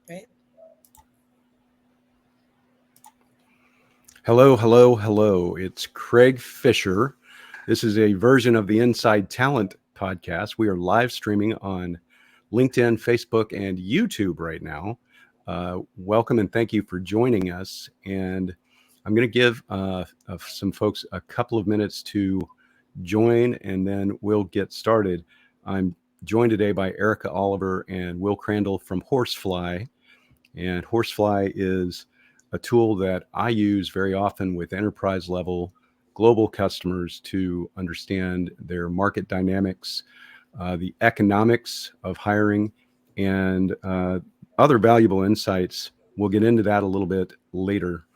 Right. Hello, hello, hello. It's Craig Fisher. This is a version of the Inside Talent podcast. We are live streaming on LinkedIn, Facebook, and YouTube right now. Welcome and thank you for joining us. And I'm going to give some folks a couple of minutes to join, and then we'll get started. I'm joined today by Erica Oliver and Will Crandall from Horsefly. And Horsefly is a tool that I use very often with enterprise level global customers to understand their market dynamics, the economics of hiring, and other valuable insights. We'll get into that a little bit later.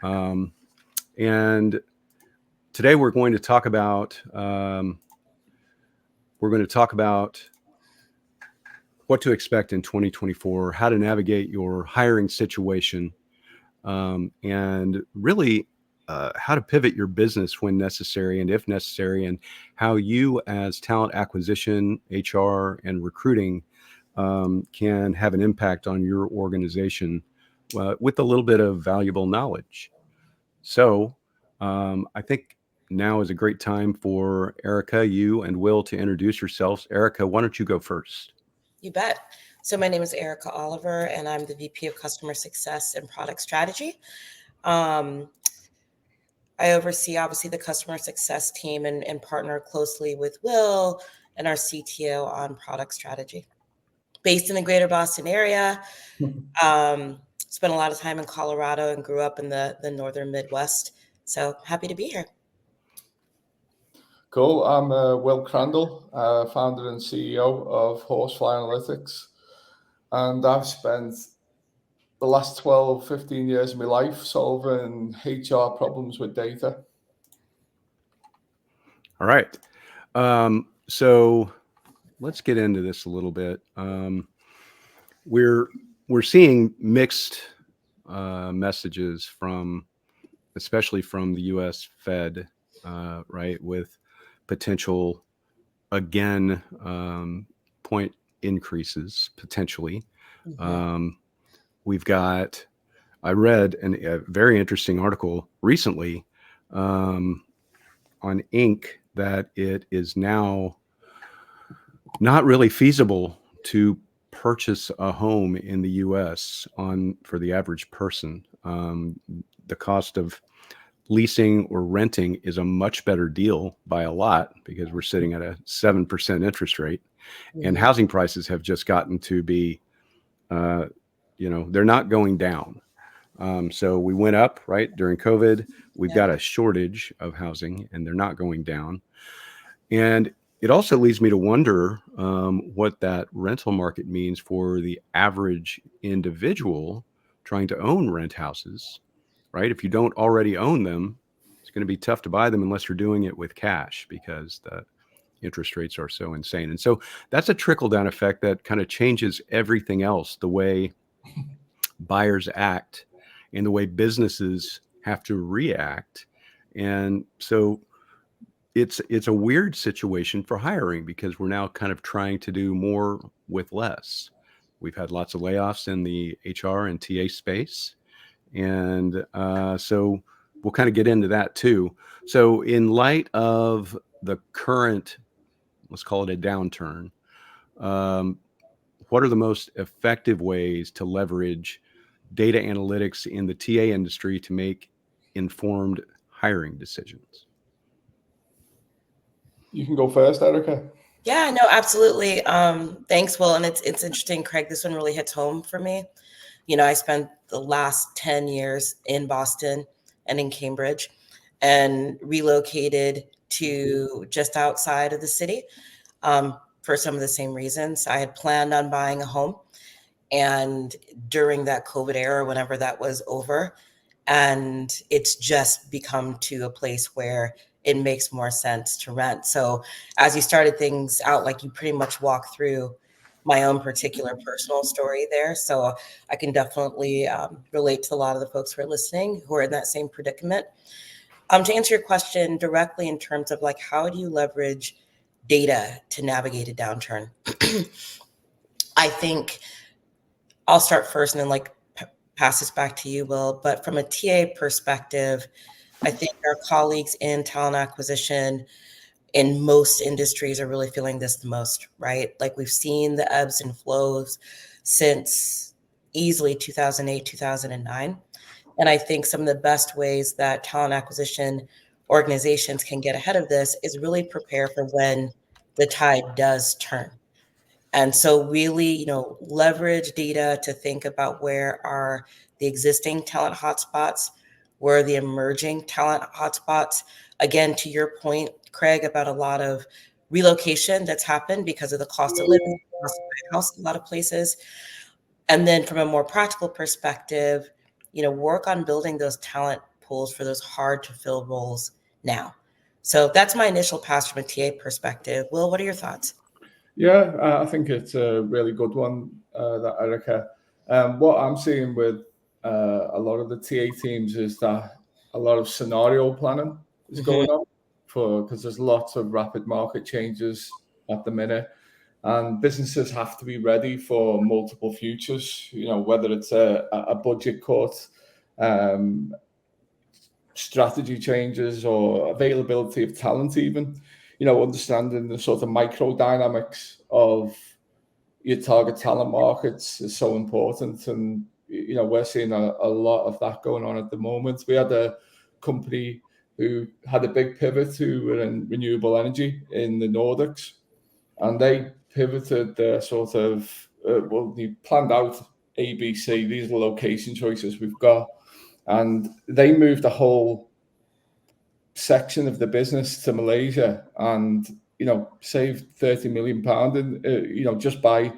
And today we're going to talk about what to expect in 2024, how to navigate your hiring situation, and really how to pivot your business when necessary and if necessary, and how you as talent acquisition, HR, and recruiting can have an impact on your organization with a little bit of valuable knowledge. So I think now is a great time for Erica, you, and Will to introduce yourselves. Erica, why don't you go first? You bet. So my name is Erica Oliver, and I'm the VP of Customer Success and Product Strategy. Um, I oversee, obviously, the customer success team and partner closely with Will and our CTO on product strategy. Based in the greater Boston area, spent a lot of time in Colorado and grew up in the northern Midwest. So happy to be here. Cool. I'm Will Crandall, founder and CEO of Horsefly Analytics. And I've spent the last 12, 15 years of my life solving HR problems with data. All right. So let's get into this a little bit. We're seeing mixed messages from, especially from the U.S. Fed, right, with potential again point increases potentially. We've got. I read a very interesting article recently on Inc. that it is now not really feasible to purchase a home in the U.S. for the average person. The cost of leasing or renting is a much better deal by a lot because we're sitting at a 7% interest rate, and housing prices have just gotten to be, they're not going down. So we went up, right, during COVID. We've got a shortage of housing, and they're not going down. And it also leads me to wonder what that rental market means for the average individual trying to own rent houses, right? If you don't already own them, it's going to be tough to buy them unless you're doing it with cash because the interest rates are so insane. And so that's a trickle-down effect that kind of changes everything else, the way buyers act and the way businesses have to react. And so it's a weird situation for hiring because we're now kind of trying to do more with less. We've had lots of layoffs in the HR and TA space. And so we'll kind of get into that too. So in light of the current, let's call it a downturn, what are the most effective ways to leverage data analytics in the TA industry to make informed hiring decisions? You can go first, Erica. Yeah, no, absolutely. Thanks, Will. And it's interesting, Craig. This one really hits home for me. I spent the last 10 years in Boston and in Cambridge and relocated to just outside of the city for some of the same reasons. I had planned on buying a home, and during that COVID era, whenever that was over, and it's just become to a place where it makes more sense to rent. So as you started things out, like you pretty much walk through my own particular personal story there. So I can definitely relate to a lot of the folks who are listening who are in that same predicament. To answer your question directly in terms of like, how do you leverage data to navigate a downturn? I think I'll start first and then pass this back to you, Will. But from a TA perspective, I think our colleagues in talent acquisition in most industries are really feeling this the most, right? Like we've seen the ebbs and flows since easily 2008, 2009. And I think some of the best ways that talent acquisition organizations can get ahead of this is really prepare for when the tide does turn. And so really, leverage data to think about where are the existing talent hotspots, where are the emerging talent hotspots. Again, to your point, Craig, about a lot of relocation that's happened because of the cost of living, cost of buying a house, a lot of places. And then from a more practical perspective, work on building those talent pools for those hard to fill roles now. So that's my initial pass from a TA perspective. Will, what are your thoughts? Yeah, I think it's a really good one, that Erica. What I'm seeing with a lot of the TA teams is that a lot of scenario planning is going on because there's lots of rapid market changes at the minute, and businesses have to be ready for multiple futures. Whether it's a budget cut, strategy changes, or availability of talent, even. Understanding the sort of micro dynamics of your target talent markets is so important. And, we're seeing a lot of that going on at the moment. We had a company who had a big pivot to renewable energy in the Nordics, and they pivoted their sort of, they planned out ABC, these are the location choices we've got. And they moved the whole section of the business to Malaysia and, saved £30 million in, just by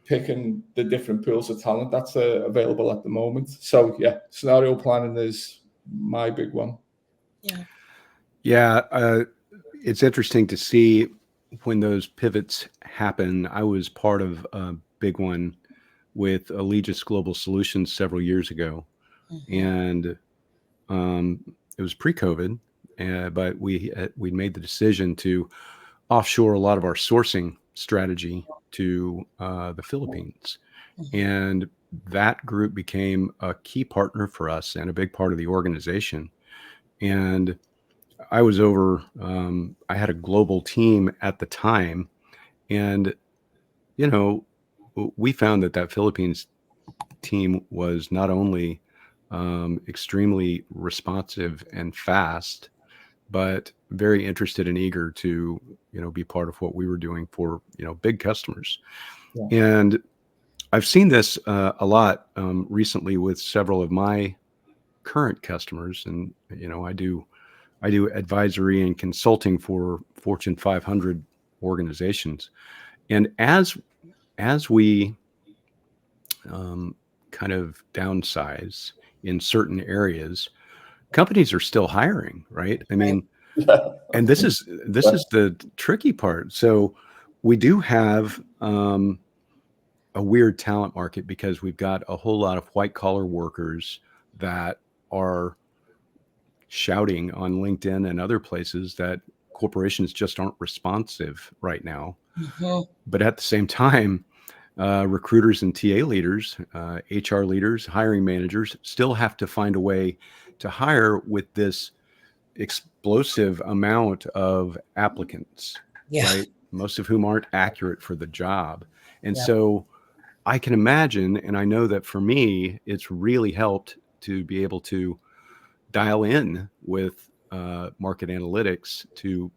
picking the different pools of talent that's available at the moment. So yeah, scenario planning is my big one. Yeah. It's interesting to see when those pivots happen. I was part of a big one with Allegis Global Solutions several years ago. And it was pre-COVID, but we made the decision to offshore a lot of our sourcing strategy to the Philippines. And that group became a key partner for us and a big part of the organization. And I was I had a global team at the time. And, we found that Philippines team was not only extremely responsive and fast, but very interested and eager to, be part of what we were doing for, big customers. Yeah. And I've seen this a lot recently with several of my current customers. And, I do advisory and consulting for Fortune 500 organizations. And as we kind of downsize in certain areas, companies are still hiring, right? I mean, and this is the tricky part. So we do have a weird talent market because we've got a whole lot of white collar workers that are shouting on LinkedIn and other places that corporations just aren't responsive right now. But at the same time, recruiters and TA leaders, HR leaders, hiring managers still have to find a way to hire with this explosive amount of applicants, right? Most of whom aren't accurate for the job. And so I can imagine, and I know that for me, it's really helped to be able to dial in with market analytics to,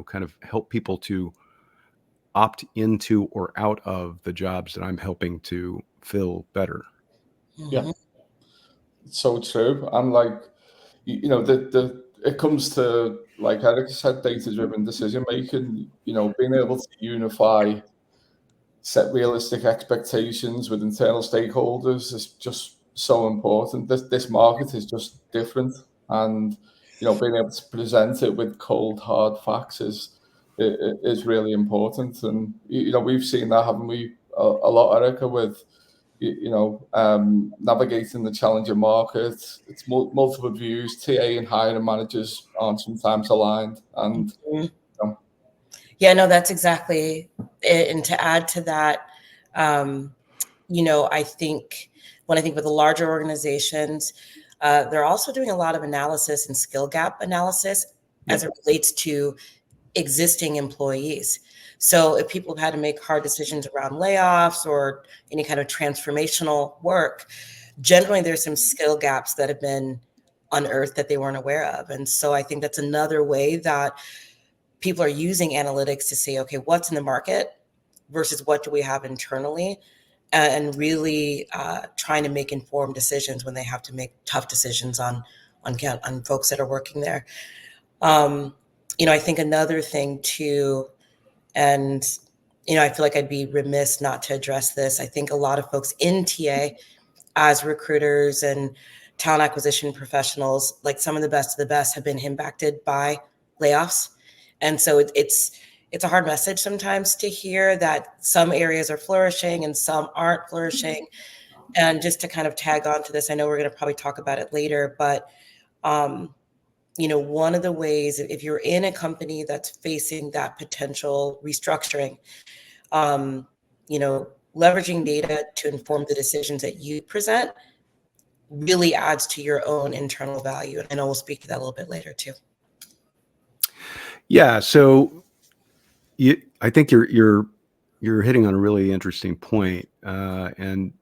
kind of help people to opt into or out of the jobs that I'm helping to fill better. Yeah, it's so true. And like, it comes to, like Eric said, data-driven decision making. Being able to unify, set realistic expectations with internal stakeholders is just so important. This market is just different, and being able to present it with cold hard facts is really important. And we've seen that, haven't we, a lot, Erica, with navigating the challenger market. It's multiple views. TA and hiring managers aren't sometimes aligned, and yeah, no, that's exactly it. And to add to that, I think when I think with the larger organizations, they're also doing a lot of analysis and skill gap analysis as it relates to existing employees. So if people have had to make hard decisions around layoffs or any kind of transformational work, generally there's some skill gaps that have been unearthed that they weren't aware of. And so I think that's another way that people are using analytics to say, okay, what's in the market versus what do we have internally, and really trying to make informed decisions when they have to make tough decisions on folks that are working there. I think another thing too, and I feel like I'd be remiss not to address this. I think a lot of folks in TA, as recruiters and talent acquisition professionals, like some of the best have been impacted by layoffs. And so it's a hard message sometimes to hear that some areas are flourishing and some aren't flourishing. And just to kind of tag on to this, I know we're going to probably talk about it later, but one of the ways, if you're in a company that's facing that potential restructuring, leveraging data to inform the decisions that you present really adds to your own internal value. And I know we'll speak to that a little bit later too. Yeah. So I think you're hitting on a really interesting point. And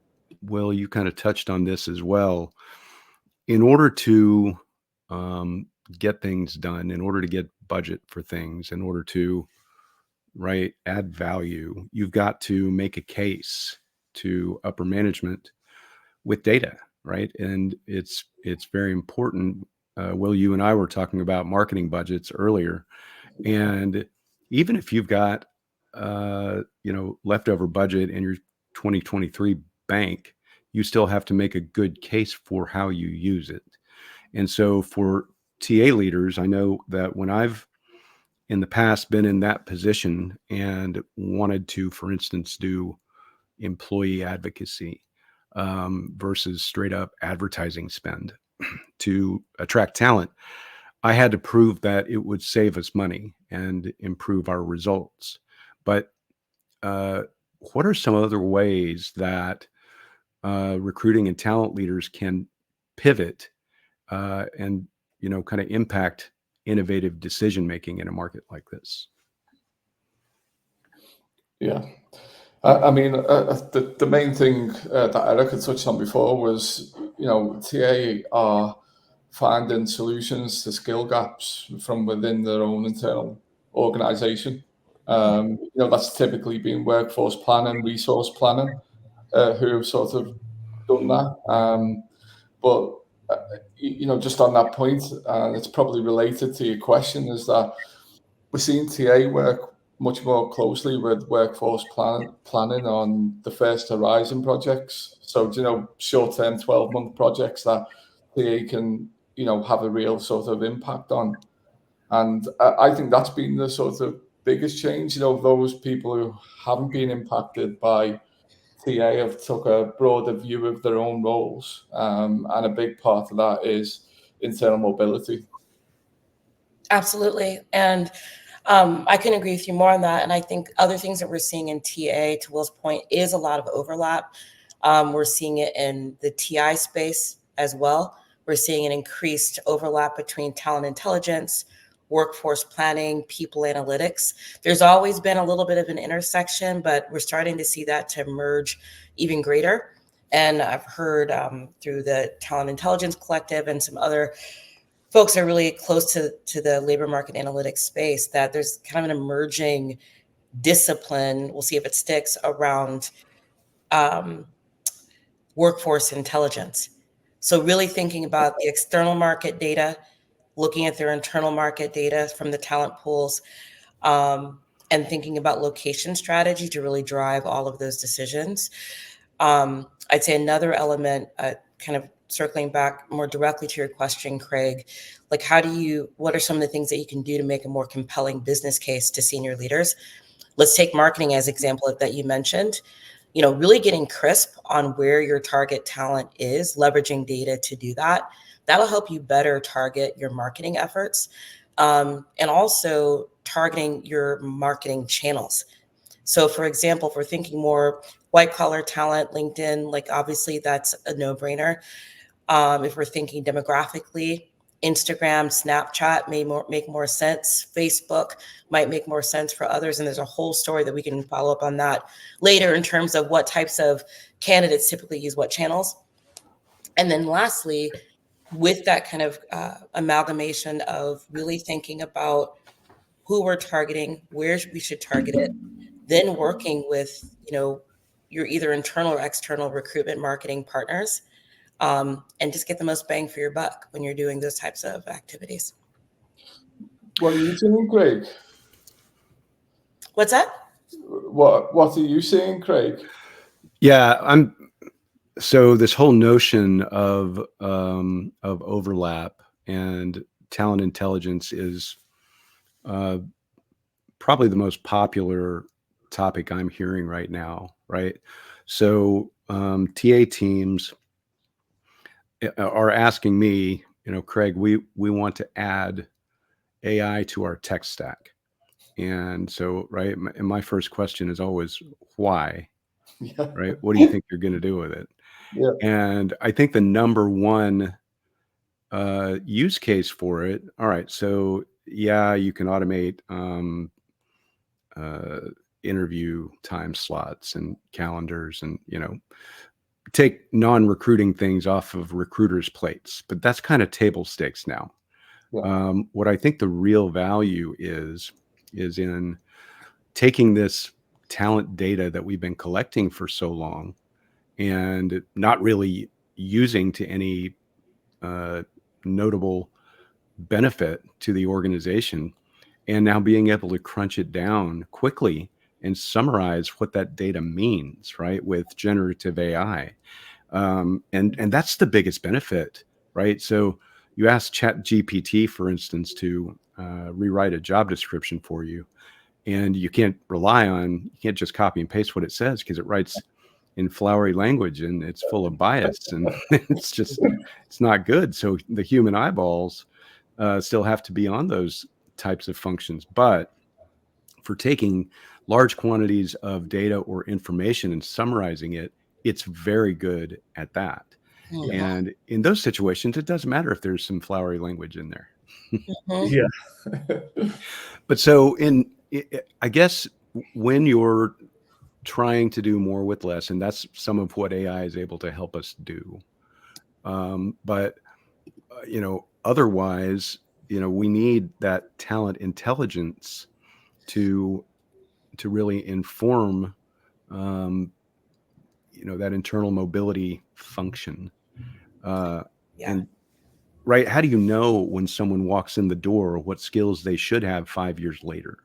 Will, you kind of touched on this as well. In order to get things done, in order to get budget for things, in order to add value, you've got to make a case to upper management with data, right? And it's very important. Will, you and I were talking about marketing budgets earlier, and even if you've got leftover budget in your 2023 bank, you still have to make a good case for how you use it. And so for TA leaders, I know that when I've in the past been in that position and wanted to, for instance, do employee advocacy versus straight up advertising spend to attract talent, I had to prove that it would save us money and improve our results. But what are some other ways that recruiting and talent leaders can pivot and kind of impact innovative decision making in a market like this? Yeah. I mean, the main thing that Eric had touched on before was, TA are finding solutions to skill gaps from within their own internal organization. That's typically been workforce planning, resource planning, who have sort of done that. But just on that point, and it's probably related to your question, is that we're seeing TA work much more closely with workforce planning on the first horizon projects. So, short-term 12-month projects that TA can, have a real sort of impact on. And I think that's been the sort of biggest change. Those people who haven't been impacted by TA have took a broader view of their own roles. And a big part of that is internal mobility. Absolutely. And I can agree with you more on that. And I think other things that we're seeing in TA, to Will's point, is a lot of overlap. We're seeing it in the TI space as well. We're seeing an increased overlap between talent intelligence, workforce planning, people analytics. There's always been a little bit of an intersection, but we're starting to see that to merge even greater. And I've heard through the Talent Intelligence Collective and some other folks that are really close to the labor market analytics space that there's kind of an emerging discipline, we'll see if it sticks, around workforce intelligence. So really thinking about the external market data, looking at their internal market data from the talent pools, and thinking about location strategy to really drive all of those decisions. I'd say another element, kind of circling back more directly to your question, Craig, like what are some of the things that you can do to make a more compelling business case to senior leaders? Let's take marketing as example that you mentioned. Really getting crisp on where your target talent is, leveraging data to do that. That'll help you better target your marketing efforts, and also targeting your marketing channels. So for example, if we're thinking more white collar talent, LinkedIn, like obviously that's a no brainer. If we're thinking demographically, Instagram, Snapchat may make more sense. Facebook might make more sense for others. And there's a whole story that we can follow up on that later in terms of what types of candidates typically use what channels. And then lastly, with that kind of amalgamation of really thinking about who we're targeting, where we should target it, then working with, your either internal or external recruitment marketing partners, and just get the most bang for your buck when you're doing those types of activities. What are you saying, Craig? What's that? What are you saying, Craig? Yeah, so this whole notion of overlap and talent intelligence is probably the most popular topic I'm hearing right now, right? So TA teams are asking me, Craig, we want to add AI to our tech stack. And so, right, and my first question is always, why? Yeah. Right? What do you think you're going to do with it? Yeah. And I think the number one use case for it, all right, so yeah, you can automate interview time slots and calendars and, take non-recruiting things off of recruiters' plates, but that's kind of table stakes now. Yeah. What I think the real value is in taking this talent data that we've been collecting for so long and not really using to any notable benefit to the organization, and now being able to crunch it down quickly and summarize what that data means, right, with generative AI. And that's the biggest benefit, right? So you ask ChatGPT, for instance, to rewrite a job description for you, and you can't just copy and paste what it says, because it writes in flowery language and it's full of bias, and it's not good. So the human eyeballs still have to be on those types of functions. But for taking large quantities of data or information and summarizing it, it's very good at that. Mhm. And in those situations, it doesn't matter if there's some flowery language in there. Mhm. Yeah. But so I guess when you're trying to do more with less, and that's some of what AI is able to help us do. But otherwise, we need that talent intelligence to really inform, that internal mobility function. Yeah. And right, how do you know when someone walks in the door what skills they should have 5 years later?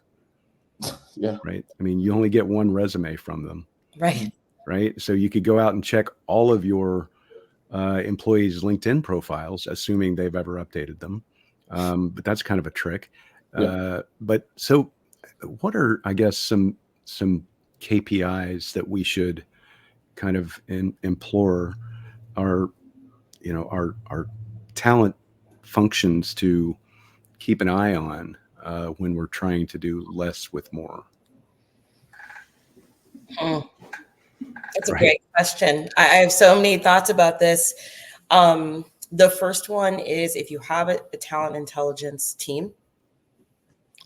Yeah. Right. I mean, you only get one resume from them. Right. Right. So you could go out and check all of your employees' LinkedIn profiles, assuming they've ever updated them. But that's kind of a trick. Yeah. But so what are, I guess, some KPIs that we should kind of implore our talent functions to keep an eye on when we're trying to do less with more? That's a Right. great question. I have so many thoughts about this. The first one is, if you have a talent intelligence team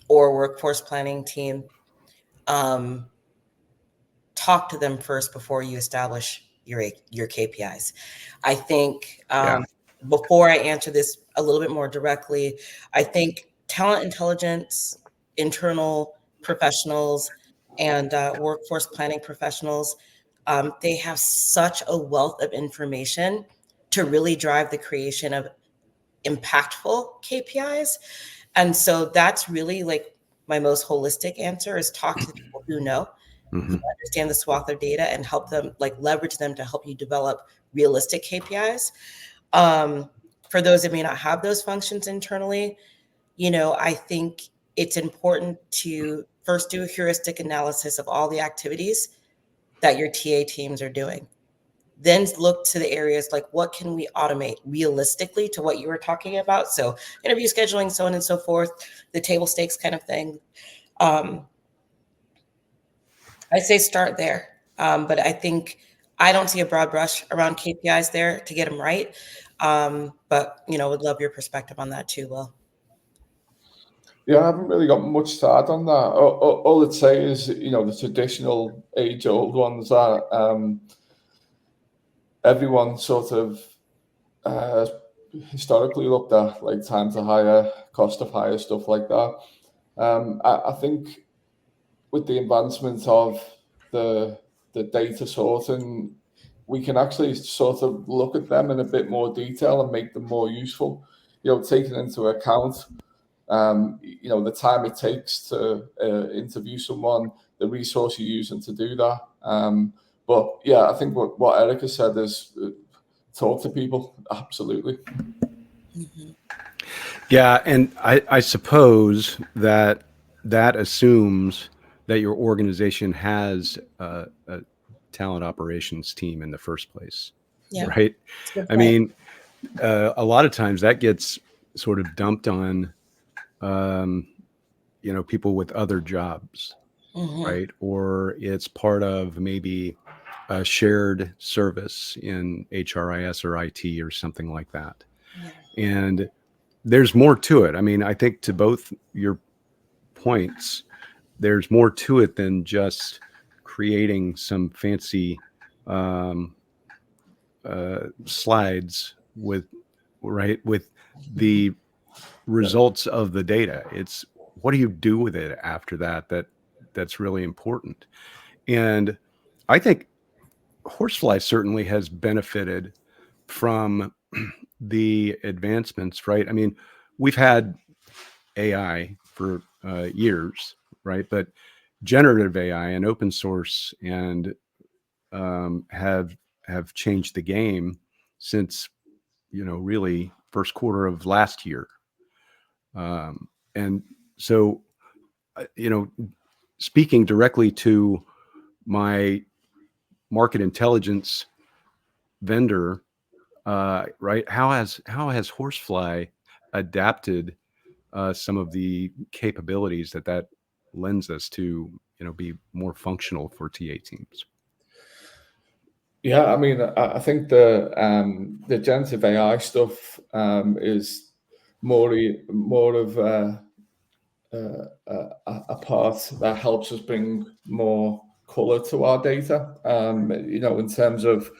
or workforce planning team, talk to them first before you establish your KPIs. I think before I answer this a little bit more directly, I think talent intelligence, internal professionals, and workforce planning professionals, they have such a wealth of information to really drive the creation of impactful KPIs. And so that's really like my most holistic answer, is talk to people who know, who understand the swath of data, and help them, like leverage them to help you develop realistic KPIs. For those that may not have those functions internally, I think it's important to first do a heuristic analysis of all the activities that your TA teams are doing. Then look to the areas like, what can we automate realistically to what you were talking about? So interview scheduling, so on and so forth, the table stakes kind of thing. I say start there. But I think I don't see a broad brush around KPIs there to get them right. But would love your perspective on that too, Will. Yeah, I haven't really got much to add on that. All I'd say is, the traditional age-old ones that everyone sort of historically looked at, like time to hire, cost of hire, stuff like that. I think with the advancement of the data sorting, we can actually sort of look at them in a bit more detail and make them more useful. Taking into account, the time it takes to interview someone, the resource you're using to do that. But yeah, I think what Erica said is talk to people. Absolutely. Mm-hmm. Yeah, and I suppose that assumes that your organization has a talent operations team in the first place, Yeah. right? I mean, a lot of times that gets sort of dumped on, people with other jobs, Mm-hmm. right? Or it's part of maybe a shared service in HRIS or IT or something like that. Yeah. And there's more to it. I mean, I think to both your points, there's more to it than just creating some fancy slides with the results of the data. It's what do you do with it after that's really important. And I think Horsefly certainly has benefited from the advancements, right? I mean, we've had AI for years, right? But generative AI and open source and have changed the game since really first quarter of last year. And so, speaking directly to my market intelligence vendor, right? How has Horsefly adapted some of the capabilities that lends us to, be more functional for TA teams? Yeah, I mean, I think the generative AI stuff is more of a part that helps us bring more color to our data. In terms of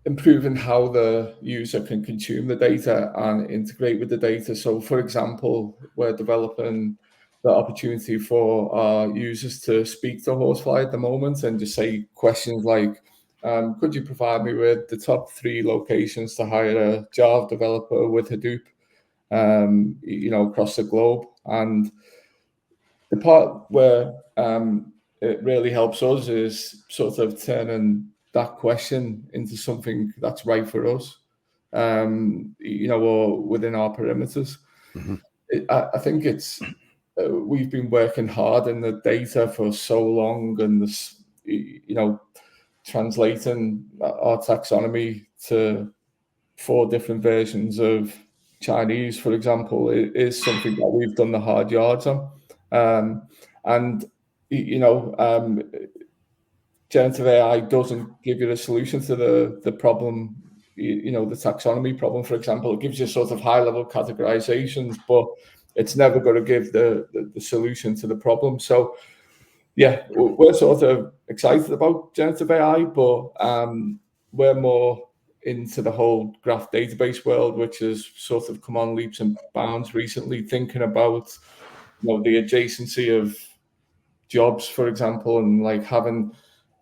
improving how the user can consume the data and integrate with the data. So, for example, we're developing the opportunity for our users to speak to Horsefly at the moment and just say questions like, could you provide me with the top 3 locations to hire a Java developer with Hadoop, across the globe? And the part where it really helps us is sort of turning that question into something that's right for us, or within our perimeters. Mm-hmm. I think it's we've been working hard in the data for so long, and this, translating our taxonomy to 4 different versions of Chinese, for example, is something that we've done the hard yards on. And generative AI doesn't give you a solution to the problem, the taxonomy problem, for example. It gives you sort of high-level categorizations, but it's never going to give the solution to the problem. So, yeah, we're sort of excited about generative AI, but we're more into the whole graph database world, which has sort of come on leaps and bounds recently, thinking about the adjacency of jobs, for example, and like having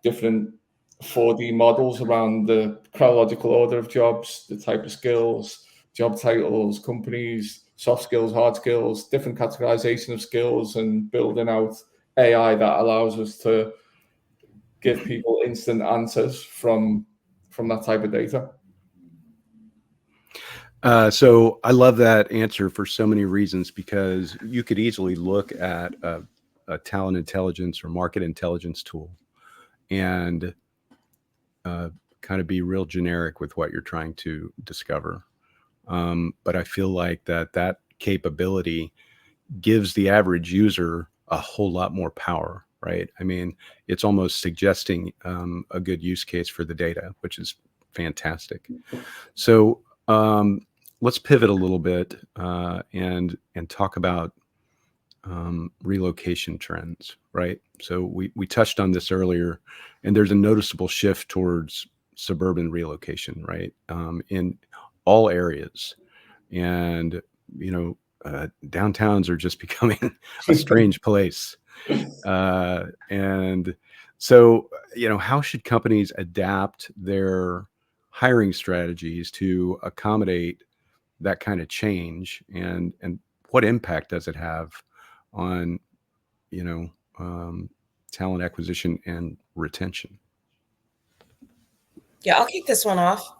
different 4D models around the chronological order of jobs, the type of skills, job titles, companies, soft skills, hard skills, different categorization of skills, and building out AI that allows us to give people instant answers from that type of data. So I love that answer for so many reasons, because you could easily look at a talent intelligence or market intelligence tool and kind of be real generic with what you're trying to discover. But I feel like that capability gives the average user a whole lot more power, right? I mean, it's almost suggesting a good use case for the data, which is fantastic. So let's pivot a little bit and talk about relocation trends, right? So we touched on this earlier, and there's a noticeable shift towards suburban relocation, right? In all areas. And, you know, downtowns are just becoming a strange place. And so, you know, how should companies adapt their hiring strategies to accommodate that kind of change, and what impact does it have on, you know, talent acquisition and retention? Yeah, I'll kick this one off.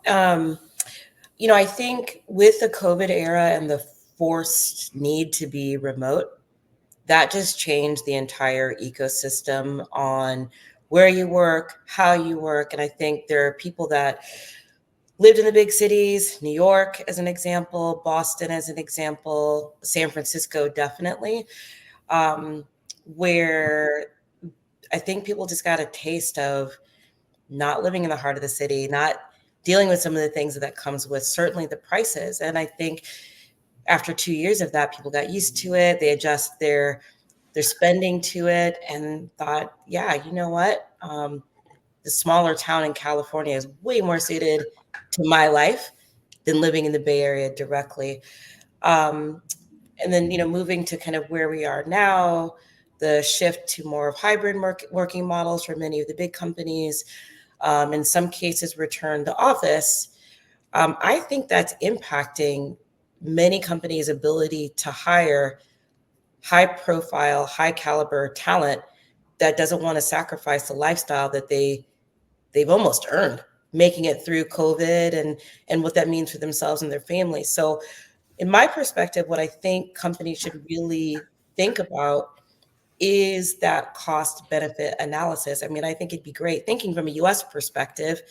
You know, I think with the COVID era and the forced need to be remote, that just changed the entire ecosystem on where you work, how you work. And I think there are people that lived in the big cities, New York as an example, Boston as an example, San Francisco definitely, where I think people just got a taste of not living in the heart of the city, not dealing with some of the things that comes with certainly the prices. And I think after 2 years of that, people got used to it. They adjust their spending to it and thought, yeah, you know what? The smaller town in California is way more suited to my life than living in the Bay Area directly. Um, and then, you know, moving to kind of where we are now, the shift to more of hybrid working models for many of the big companies, in some cases, return to office. I think that's impacting many companies' ability to hire high profile, high caliber talent that doesn't want to sacrifice the lifestyle that they've almost earned, making it through COVID and what that means for themselves and their families. So in my perspective, what I think companies should really think about is that cost benefit analysis. I mean, I think it'd be great thinking from a US perspective.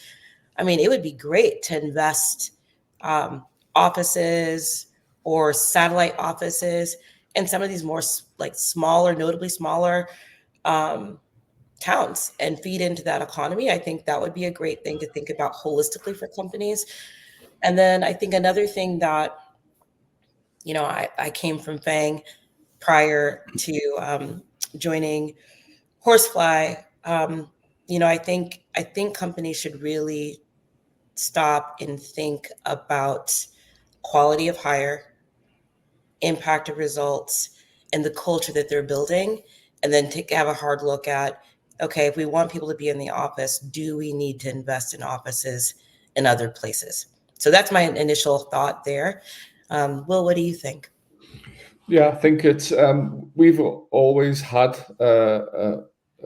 I mean, it would be great to invest offices or satellite offices in some of these more like smaller, notably smaller towns and feed into that economy. I think that would be a great thing to think about holistically for companies. And then I think another thing that, you know, I came from FANG prior to joining Horsefly. You know, I think companies should really stop and think about quality of hire, impact of results, and the culture that they're building, and then have a hard look at, okay, if we want people to be in the office, do we need to invest in offices in other places? So that's my initial thought there. Will, what do you think? Yeah, I think it's we've always had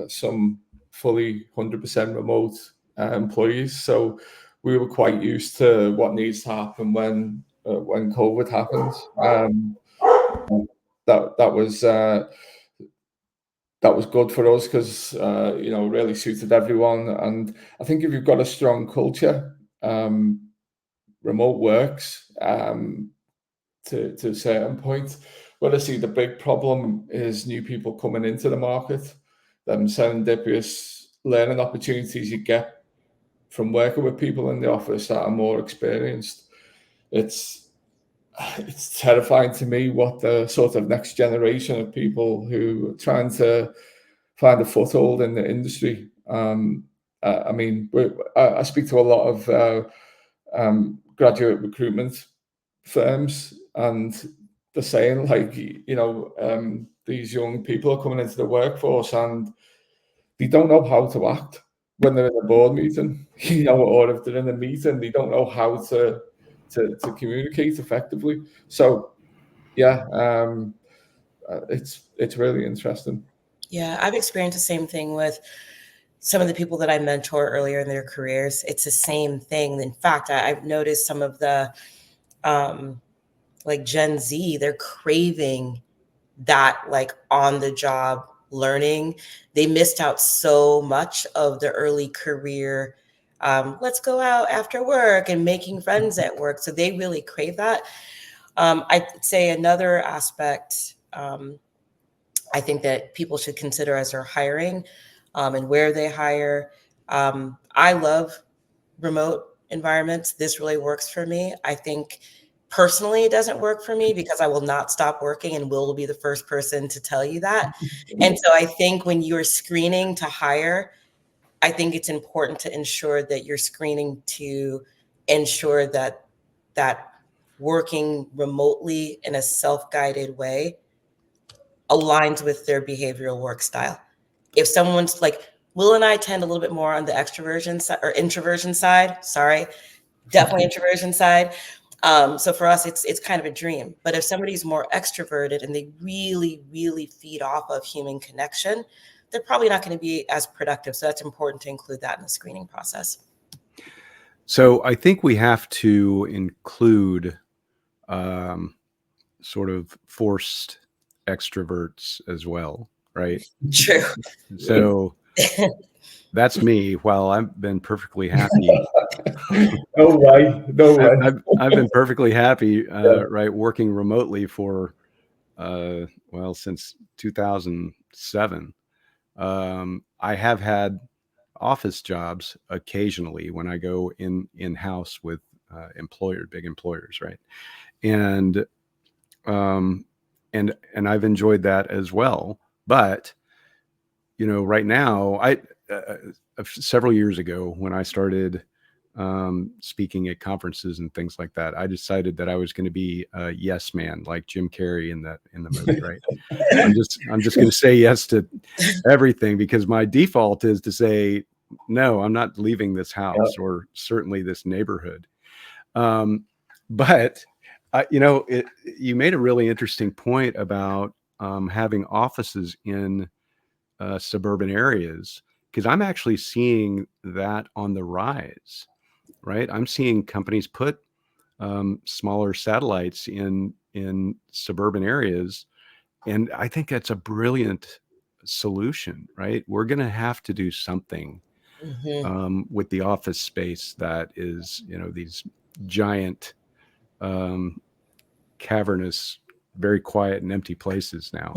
some fully 100% remote employees, so we were quite used to what needs to happen when COVID happens. That was good for us because you know, really suited everyone. And I think if you've got a strong culture, remote works to a certain point. But I see the big problem is new people coming into the market, them serendipitous learning opportunities you get from working with people in the office that are more experienced. It's terrifying to me what the sort of next generation of people who are trying to find a foothold in the industry. I mean, I speak to a lot of graduate recruitment firms, and they're saying, like, you know, these young people are coming into the workforce and they don't know how to act when they're in a board meeting, you know, or if they're in a meeting, they don't know how to communicate effectively. So yeah, it's really interesting. Yeah, I've experienced the same thing with some of the people that I mentor earlier in their careers. It's the same thing. In fact, I've noticed some of the like Gen Z, they're craving that like on the job learning. They missed out so much of the early career. Let's go out after work and making friends at work. So they really crave that. I'd say another aspect I think that people should consider as they're hiring, and where they hire. I love remote environments. This really works for me. I think personally it doesn't work for me because I will not stop working, and will be the first person to tell you that. And so I think when you're screening to hire, I think it's important to ensure that you're screening to ensure that that working remotely in a self-guided way aligns with their behavioral work style. If someone's like, Will and I tend a little bit more on the extroversion side or introversion side. Sorry, definitely introversion side. So for us, it's kind of a dream. But if somebody's more extroverted and they really, really feed off of human connection, they're probably not going to be as productive. So that's important to include that in the screening process. So I think we have to include sort of forced extroverts as well, right? True. So that's me. While I've been perfectly happy. No way. No way. I've been perfectly happy, right, working remotely for well, since 2007. I have had office jobs occasionally when I go in-house with big employers, right? And I've enjoyed that as well. But right now, several years ago when I started speaking at conferences and things like that, I decided that I was going to be a yes man, like Jim Carrey in the movie, right? I'm just going to say yes to everything because my default is to say no. I'm not leaving this house or certainly this neighborhood. But you made a really interesting point about having offices in suburban areas, because I'm actually seeing that on the rise. Right, I'm seeing companies put smaller satellites in suburban areas, and I think that's a brilliant solution. Right, we're going to have to do something with the office space that is, these giant, cavernous, very quiet and empty places now.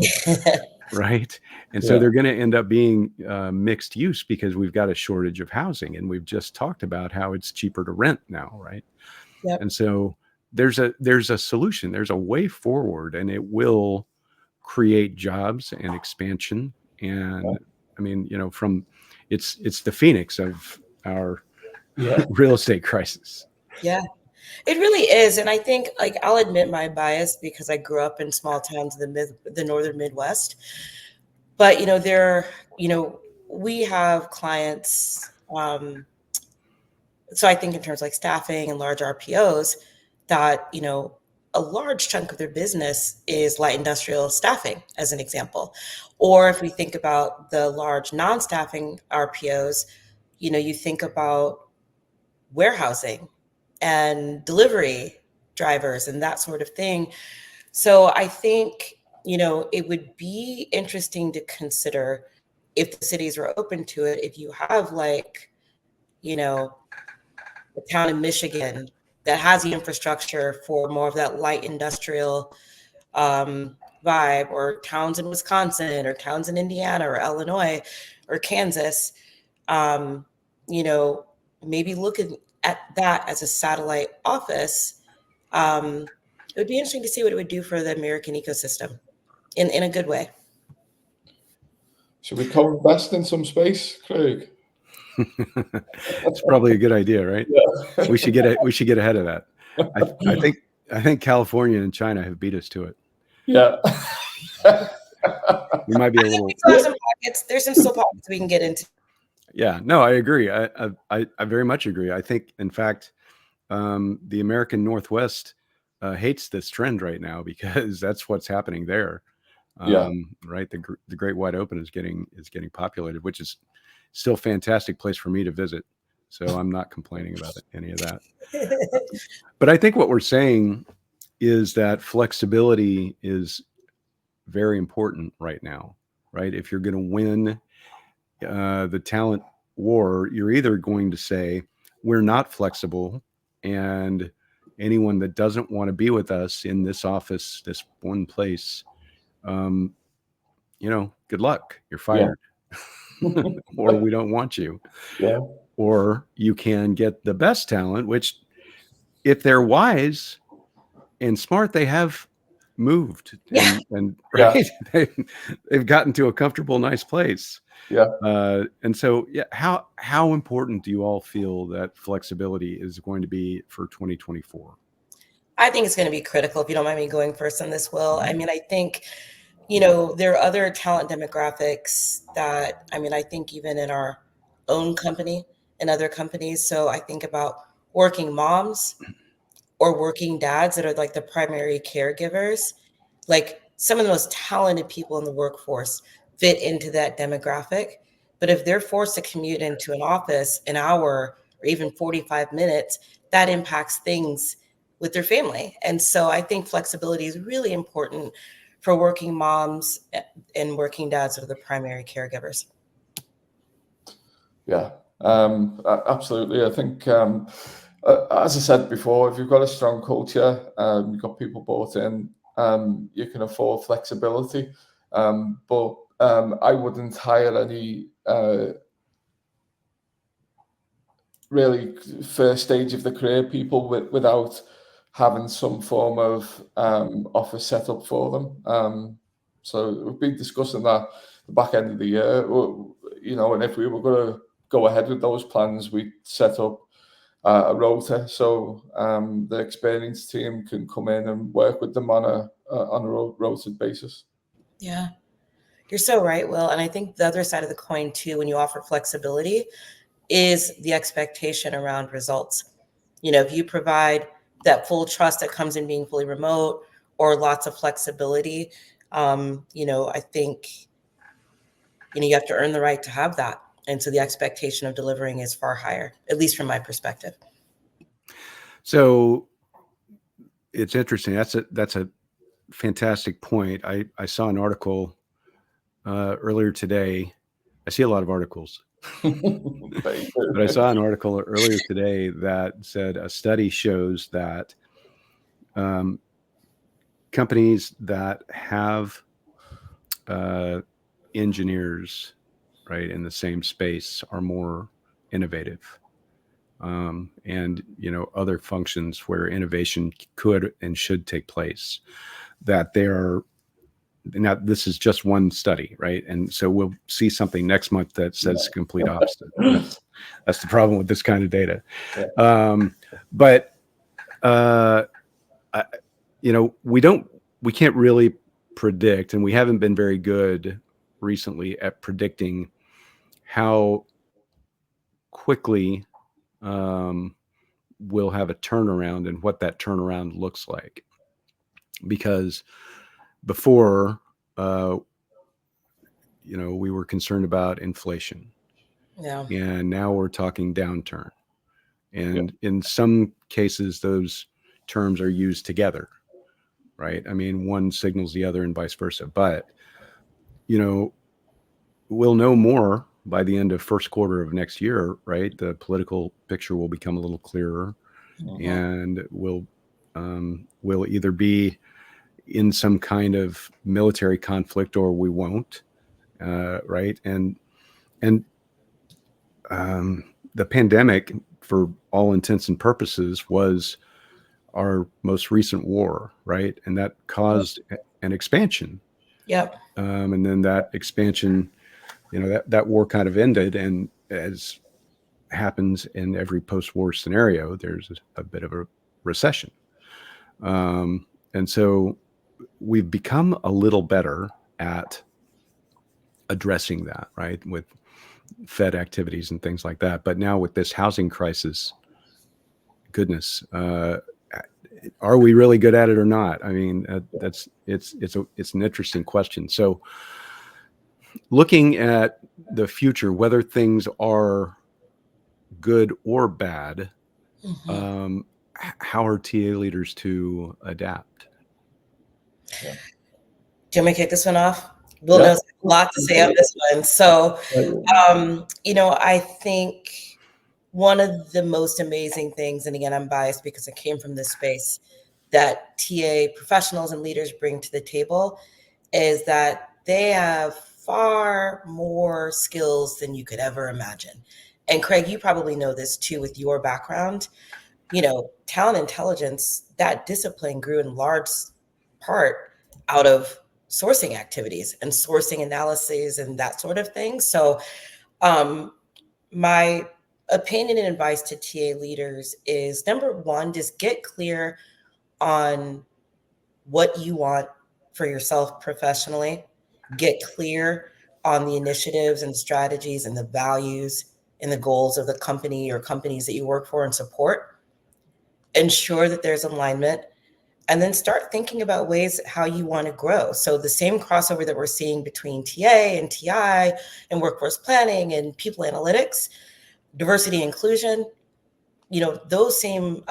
Right. And so they're going to end up being mixed use because we've got a shortage of housing, and we've just talked about how it's cheaper to rent now. Right. Yep. And so there's a solution, there's a way forward, and it will create jobs and expansion. And I mean, it's the phoenix of our real estate crisis. Yeah. It really is. And I think, like, I'll admit my bias because I grew up in small towns in the northern Midwest. But, we have clients. So I think in terms of like staffing and large RPOs, that, a large chunk of their business is light industrial staffing, as an example. Or if we think about the large non-staffing RPOs, you think about warehousing and delivery drivers and that sort of thing. So I think, it would be interesting to consider, if the cities are open to it, if you have like, a town in Michigan that has the infrastructure for more of that light industrial vibe, or towns in Wisconsin or towns in Indiana or Illinois or Kansas, maybe looking at that as a satellite office. It would be interesting to see what it would do for the American ecosystem in a good way. Should we co-invest in some space, Craig? That's probably a good idea, right? Yeah. We should get ahead of that. I think California and China have beat us to it. Yeah. We might be a little. There's some pockets. There's some still pockets we can get into. Yeah, no, I agree. I very much agree. I think, in fact, the American Northwest hates this trend right now because that's what's happening there. Right. The Great Wide Open is getting populated, which is still a fantastic place for me to visit. So I'm not complaining about any of that. But I think what we're saying is that flexibility is very important right now, right? If you're going to win the talent war, you're either going to say, we're not flexible, and anyone that doesn't want to be with us in this office, this one place, good luck, you're Yeah. fired. Or we don't want you. Yeah. Or you can get the best talent, which if they're wise and smart, they have moved Yeah. and Yeah. right. They've gotten to a comfortable, nice place. Yeah. And so, yeah, how important do you all feel that flexibility is going to be for 2024? I think it's going to be critical. If you don't mind me going first on this, Will. I mean, I think, there are other talent demographics that, I mean, I think even in our own company and other companies. So I think about working moms or working dads that are like the primary caregivers. Like some of the most talented people in the workforce fit into that demographic. But if they're forced to commute into an office an hour or even 45 minutes, that impacts things with their family. And so I think flexibility is really important for working moms and working dads that are the primary caregivers. Yeah, absolutely. I think, as I said before, if you've got a strong culture, you've got people bought in, you can afford flexibility. But I wouldn't hire any really first stage of the career people without having some form of office set up for them. So we've been discussing that the back end of the year, and if we were going to go ahead with those plans, we'd set up a rota so the experienced team can come in and work with them on a rotated basis. Yeah, you're so right, Will. And I think the other side of the coin, too, when you offer flexibility, is the expectation around results. If you provide that full trust that comes in being fully remote or lots of flexibility, I think, you have to earn the right to have that. And so the expectation of delivering is far higher, at least from my perspective. So it's interesting. That's a fantastic point. I saw an article earlier today. I see a lot of articles. But I saw an article earlier today that said a study shows that companies that have engineers, right, in the same space are more innovative. And other functions where innovation could and should take place, that they are. Now, this is just one study, right? And so we'll see something next month that says the complete opposite. That's the problem with this kind of data. Yeah. But we can't really predict, and we haven't been very good recently at predicting how quickly we'll have a turnaround and what that turnaround looks like. Because before, we were concerned about inflation. Yeah. And now we're talking downturn. And in some cases, those terms are used together, right? I mean, one signals the other and vice versa. But, we'll know more by the end of first quarter of next year, right? The political picture will become a little clearer, and we'll either be in some kind of military conflict or we won't, right? And the pandemic, for all intents and purposes, was our most recent war, right? And that caused an expansion. Yep. And then that expansion, that war kind of ended. And as happens in every post-war scenario, there's a bit of a recession. And so we've become a little better at addressing that, right? With Fed activities and things like that. But now with this housing crisis, goodness, are we really good at it or not? I mean, it's an interesting question. So looking at the future, whether things are good or bad, how are TA leaders to adapt? Do you want me to kick this one off? Will knows a lot to say on this one. So, I think one of the most amazing things, and again, I'm biased because I came from this space, that TA professionals and leaders bring to the table is that they have far more skills than you could ever imagine. And Craig, you probably know this too with your background. Talent intelligence, that discipline grew in large part out of sourcing activities and sourcing analyses and that sort of thing. So, my opinion and advice to TA leaders is number one, just get clear on what you want for yourself professionally, get clear on the initiatives and strategies and the values and the goals of the company or companies that you work for and support. Ensure that there's alignment, and then start thinking about ways how you want to grow. So the same crossover that we're seeing between TA and TI and workforce planning and people analytics, diversity and inclusion, those same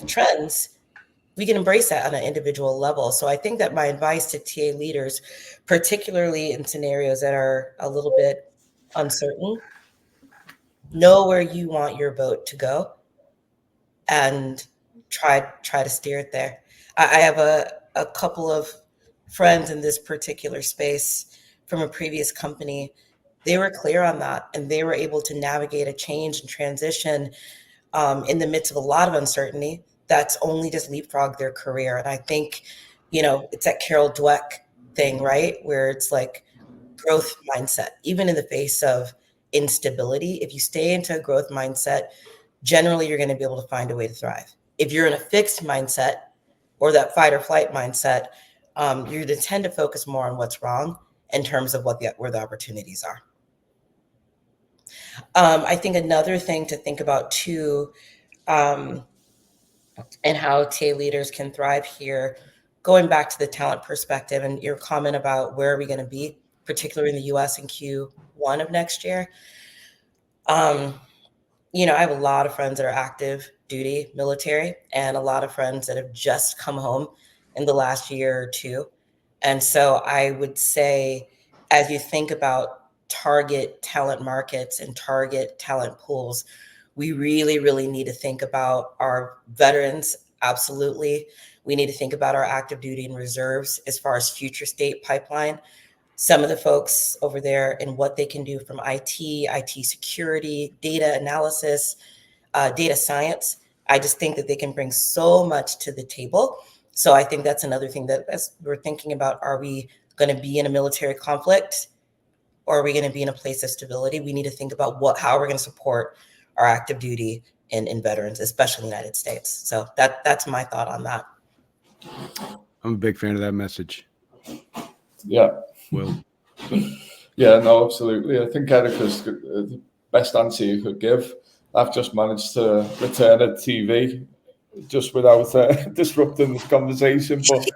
trends, we can embrace that on an individual level. So I think that my advice to TA leaders, particularly in scenarios that are a little bit uncertain, know where you want your boat to go and try to steer it there. I have a couple of friends in this particular space from a previous company. They were clear on that, and they were able to navigate a change and transition in the midst of a lot of uncertainty that's only just leapfrogged their career. And I think, it's that Carol Dweck thing, right? Where it's like growth mindset, even in the face of instability. If you stay into a growth mindset, generally you're going to be able to find a way to thrive. If you're in a fixed mindset or that fight or flight mindset, you're going to tend to focus more on what's wrong in terms of where the opportunities are. I think another thing to think about too, and how TA leaders can thrive here, going back to the talent perspective and your comment about where are we going to be, particularly in the US in Q1 of next year. I have a lot of friends that are active duty military and a lot of friends that have just come home in the last year or two. And so I would say, as you think about target talent markets and target talent pools, we really, really need to think about our veterans. Absolutely. We need to think about our active duty and reserves as far as future state pipeline. Some of the folks over there and what they can do from IT security, data analysis, data science. I just think that they can bring so much to the table. So I think that's another thing that as we're thinking about, are we going to be in a military conflict or are we going to be in a place of stability? We need to think about how we're going to support our active duty and veterans, especially in the United States. So that's my thought on that. I'm a big fan of that message. Yeah. Will. Yeah, no, absolutely. I think Erica's the best answer you could give. I've just managed to return at TV just without disrupting this conversation. But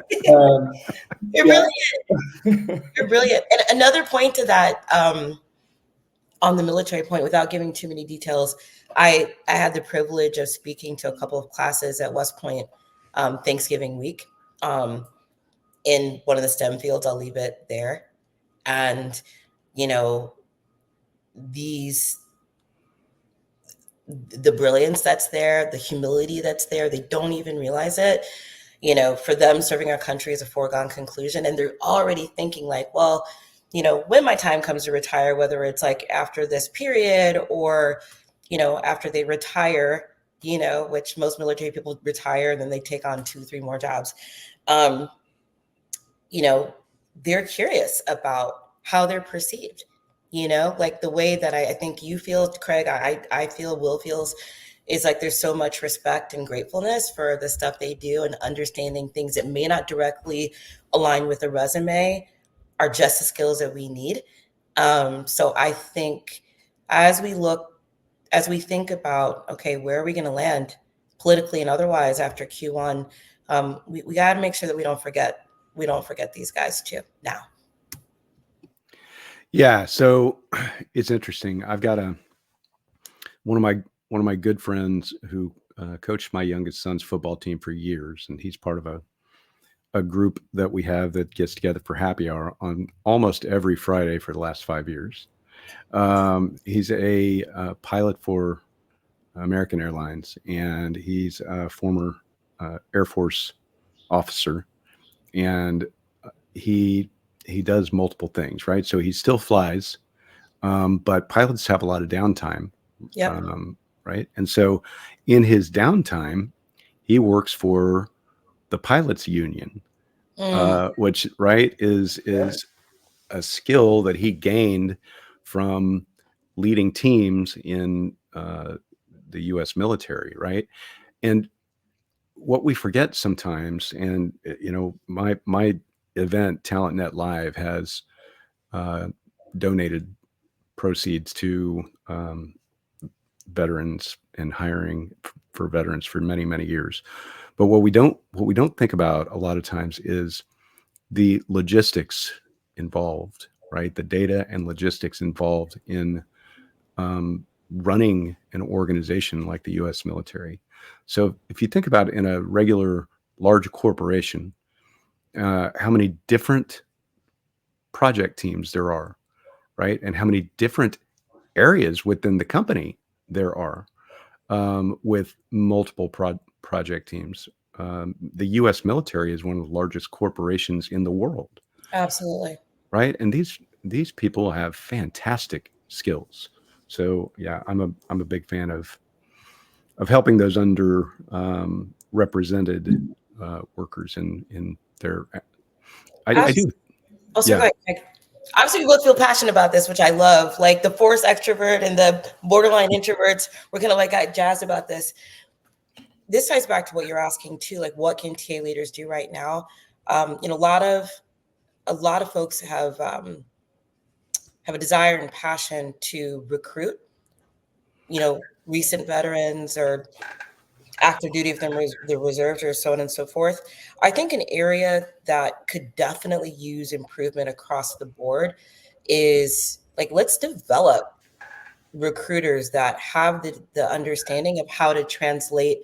You're brilliant. You're brilliant. And another point to that, on the military point, without giving too many details, I had the privilege of speaking to a couple of classes at West Point Thanksgiving week in one of the STEM fields. I'll leave it there. And, the brilliance that's there, the humility that's there, they don't even realize it. For them, serving our country is a foregone conclusion. And they're already thinking like, well, when my time comes to retire, whether it's like after this period or, after they retire, which most military people retire and then they take on 2-3 more jobs. They're curious about how they're perceived, like the way that I think you feel, Craig, I feel, Will feels, is like there's so much respect and gratefulness for the stuff they do and understanding things that may not directly align with a resume are just the skills that we need. So I think as we think about, okay, where are we going to land politically and otherwise after Q1, we got to make sure that we don't forget these guys too now. Yeah. So it's interesting. I've got one of my good friends who coached my youngest son's football team for years, and he's part of a group that we have that gets together for happy hour on almost every Friday for the last 5 years. He's a pilot for American Airlines, and he's a former Air Force officer. And he he does multiple things, right? So he still flies, but pilots have a lot of downtime, Yep. right? And so in his downtime, he works for the pilots union, which, right, is a skill that he gained from leading teams in the U.S. military, right? And what we forget sometimes, and my event, TalentNet Live, has donated proceeds to veterans and hiring for veterans for many, many years. But what we don't think about a lot of times is the logistics involved, right? The data and logistics involved in running an organization like the U.S. military. So if you think about it in a regular large corporation, how many different project teams there are, right? And how many different areas within the company there are, with multiple project teams. The U.S. military is one of the largest corporations in the world, Absolutely. right? And these people have fantastic skills. So yeah, I'm a big fan of helping those under represented workers in their. I do. Oh, so Yeah. go ahead, Craig. Obviously, we both feel passionate about this, which I love. Like the forced extrovert and the borderline introverts, we're kind of like got jazzed about this. This ties back to what you're asking too. Like, what can TA leaders do right now? A lot of folks have a desire and passion to recruit, recent veterans or active duty if they're reserves or so on and so forth. I think an area that could definitely use improvement across the board is like, let's develop recruiters that have the understanding of how to translate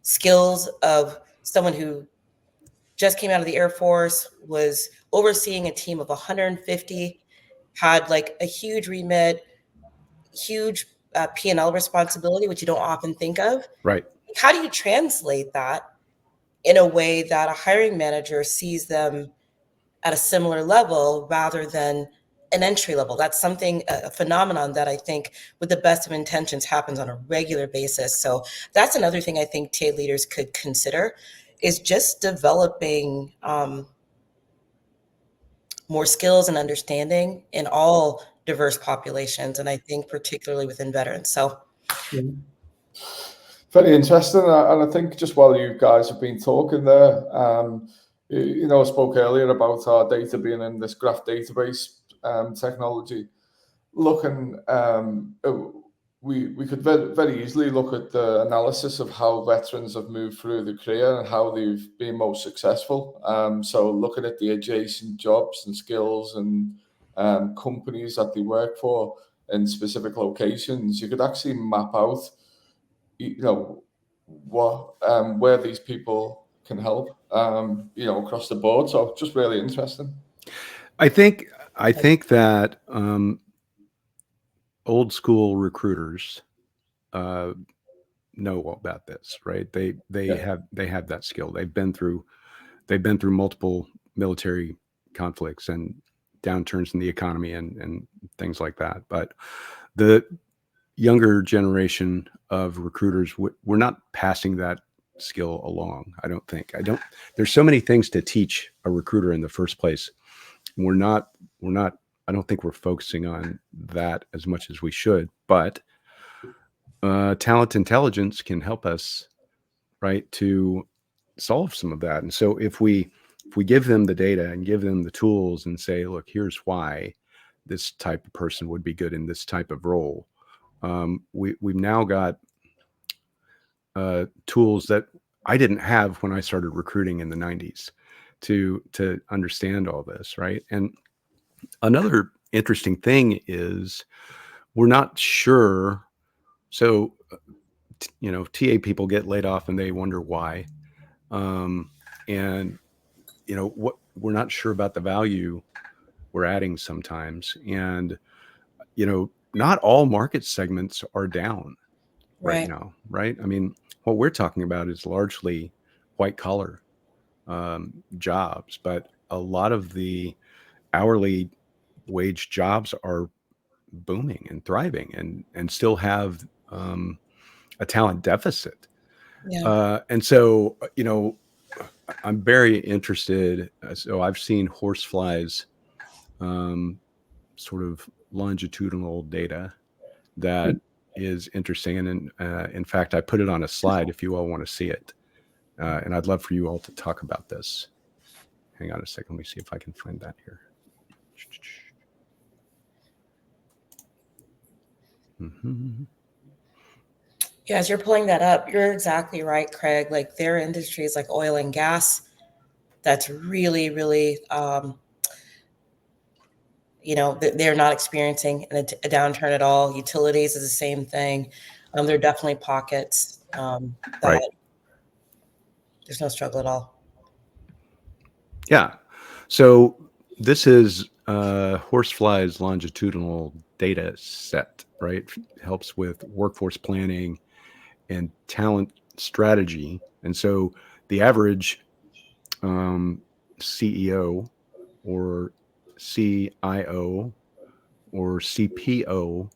skills of someone who just came out of the Air Force, was overseeing a team of 150, had like a huge remit, huge P&L responsibility, which you don't often think of. Right. How do you translate that in a way that a hiring manager sees them at a similar level rather than an entry level? That's something, a phenomenon that I think with the best of intentions happens on a regular basis. So that's another thing I think TA leaders could consider, is just developing more skills and understanding in all diverse populations. And I think particularly within veterans. So very interesting. And I think just while you guys have been talking there, I spoke earlier about our data being in this graph database technology. Looking, we could very easily look at the analysis of how veterans have moved through the career and how they've been most successful. So looking at the adjacent jobs and skills and companies that they work for in specific locations, you could actually map out, what where these people can help, across the board. So just really interesting. I think that old school recruiters know about this, right? They have that skill. They've been through multiple military conflicts and downturns in the economy and things like that. But the younger generation of recruiters, we're not passing that skill along. I don't think. There's so many things to teach a recruiter in the first place. We're not. I don't think we're focusing on that as much as we should. But talent intelligence can help us, right, to solve some of that. And so if we give them the data and give them the tools and say, look, here's why this type of person would be good in this type of role. We've now got tools that I didn't have when I started recruiting in the 90s to understand all this, right? And another interesting thing is we're not sure. So, TA people get laid off and they wonder why. And what we're not sure about the value we're adding sometimes. And, not all market segments are down right now, right? I mean, what we're talking about is largely white collar jobs, but a lot of the hourly wage jobs are booming and thriving, and still have a talent deficit. Yeah. And so, I'm very interested. So I've seen horseflies, sort of longitudinal data that is interesting. And in fact, I put it on a slide if you all want to see it. And I'd love for you all to talk about this. Hang on a second. Let me see if I can find that here. Mhm. Yeah, as you're pulling that up, you're exactly right, Craig. Like there are industries like oil and gas that's really, really, they're not experiencing a downturn at all. Utilities is the same thing. There are definitely pockets that Right. there's no struggle at all. Yeah. So this is Horsefly's longitudinal data set, right? Helps with workforce planning and talent strategy. And so the average CEO or CIO or CPO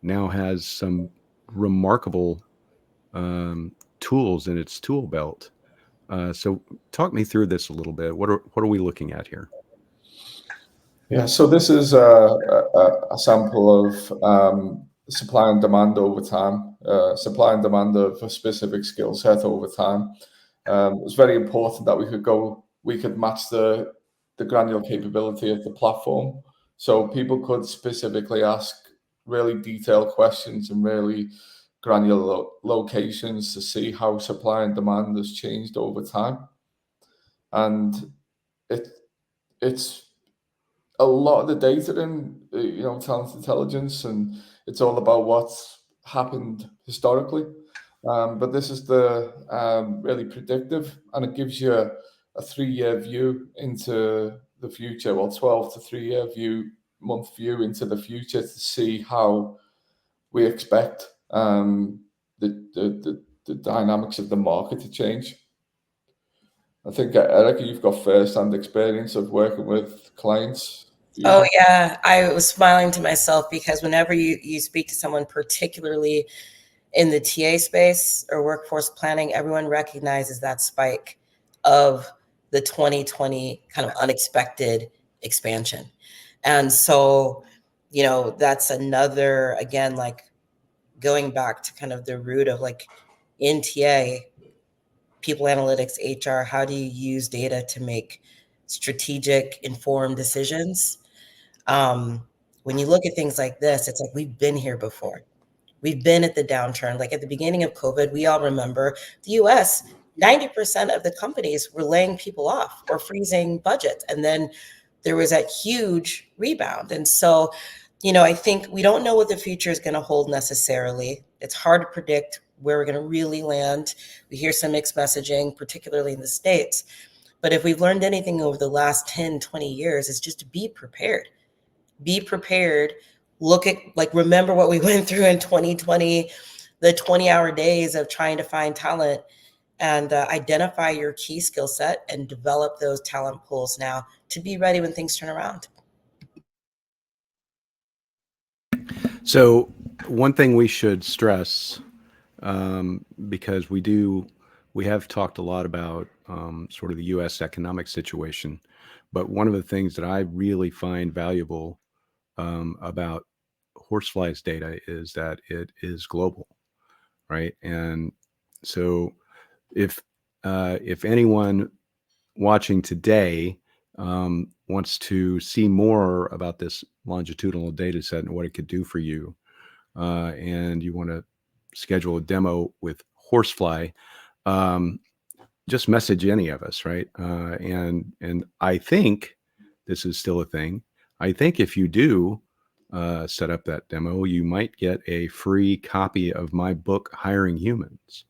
now has some remarkable tools in its tool belt. So talk me through this a little bit. What are we looking at here? Yeah, so this is a sample of supply and demand over time, supply and demand of a specific skill set over time. It was very important that we could match the granular capability of the platform, so people could specifically ask really detailed questions and really granular locations to see how supply and demand has changed over time. And it it's a lot of the data in talent intelligence, and it's all about what's happened historically. But this is the really predictive, and it gives you a 3-year view into the future, well, 12 to 3-year month view into the future to see how we expect the dynamics of the market to change. I think, Erica, you've got first-hand experience of working with clients. Oh yeah, I was smiling to myself because whenever you speak to someone, particularly in the TA space or workforce planning, everyone recognizes that spike of the 2020 kind of unexpected expansion. And so, that's another, again, like going back to kind of the root of like in TA, people analytics, HR, how do you use data to make strategic, informed decisions? When you look at things like this, it's like we've been here before. We've been at the downturn. Like at the beginning of COVID, we all remember the US, 90% of the companies were laying people off or freezing budgets. And then there was that huge rebound. And so, I think we don't know what the future is going to hold necessarily. It's hard to predict where we're going to really land. We hear some mixed messaging, particularly in the States. But if we've learned anything over the last 10, 20 years, it's just to be prepared. Be prepared. Look at, like, remember what we went through in 2020, the 20-hour days of trying to find talent, and identify your key skill set and develop those talent pools now to be ready when things turn around. So one thing we should stress, because we have talked a lot about sort of the U.S. economic situation, but one of the things that I really find valuable about Horsefly's data is that it is global, right? And so if anyone watching today wants to see more about this longitudinal data set and what it could do for you, and you want to schedule a demo with Horsefly, just message any of us, right? And I think this is still a thing. I think if you do set up that demo, you might get a free copy of my book, Hiring Humans.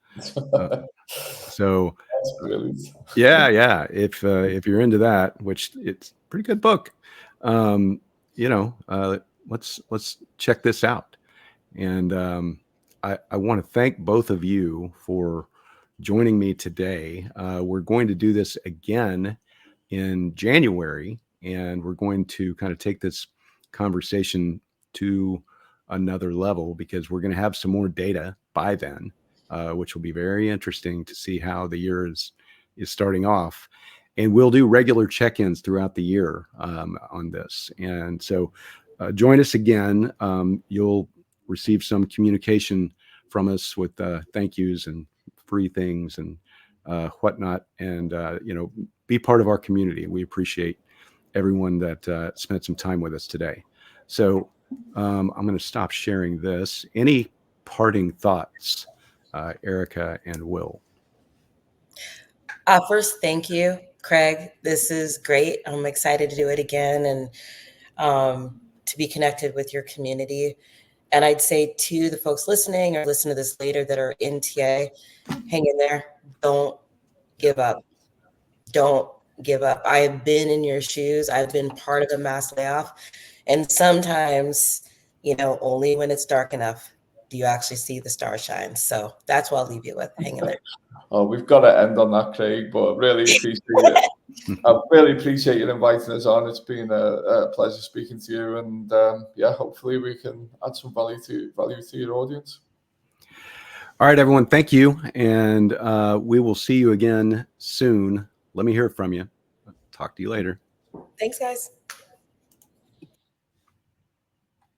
So That's brilliant. yeah. If you're into that, which it's a pretty good book, let's check this out. And I want to thank both of you for joining me today. We're going to do this again in January, and we're going to kind of take this conversation to another level because we're going to have some more data by then, which will be very interesting to see how the year is starting off. And we'll do regular check-ins throughout the year on this. And so join us again. You'll receive some communication from us with thank yous and free things and whatnot. And, be part of our community. We appreciate everyone that spent some time with us today. So I'm going to stop sharing this. Any parting thoughts, Erica and Will? First, thank you, Craig. This is great. I'm excited to do it again and to be connected with your community. And I'd say to the folks listening or listen to this later that are in TA, hang in there. Don't give up. Don't give up. I've been in your shoes. I've been part of a mass layoff. And sometimes, only when it's dark enough do you actually see the star shine. So that's what I'll leave you with. Hang in there. Oh, we've got to end on that, Craig, but really appreciate it. I really appreciate you inviting us on. It's been a pleasure speaking to you, and hopefully we can add some value to your audience. All right, everyone, thank you, and we will see you again soon. Let me hear from you. Talk to you later. Thanks, guys.